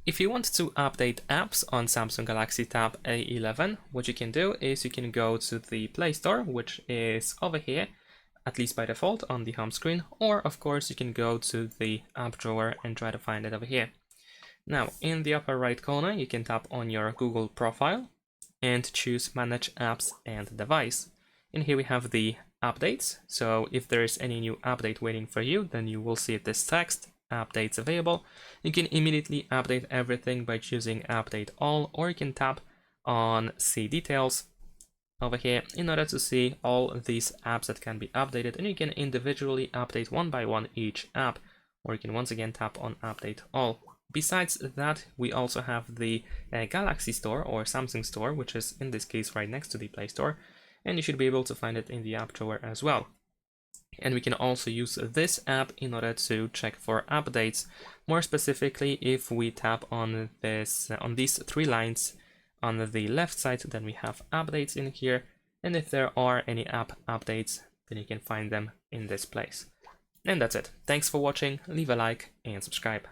If you want to update apps on Samsung Galaxy Tab A11, what you can do is you can go to the Play Store, which is over here, at least by default on the home screen, or of course you can go to the app drawer and try to find it over here. Now, in the upper right corner, you can tap on your Google profile and choose Manage Apps and Device. In here we have the updates, so if there is any new update waiting for you, then you will see this text, updates available. You can immediately update everything by choosing Update All, or you can tap on See Details over here in order to see all these apps that can be updated, and you can individually update one by one each app, or you can once again tap on Update All. Besides that, we also have the Galaxy Store or Samsung Store, which is in this case right next to the Play Store, and you should be able to find it in the app drawer as well. And we can also use this app in order to check for updates. More specifically, if we tap on these three lines on the left side, then we have updates in here. And if there are any app updates, then you can find them in this place. And that's it. Thanks for watching. Leave a like and subscribe.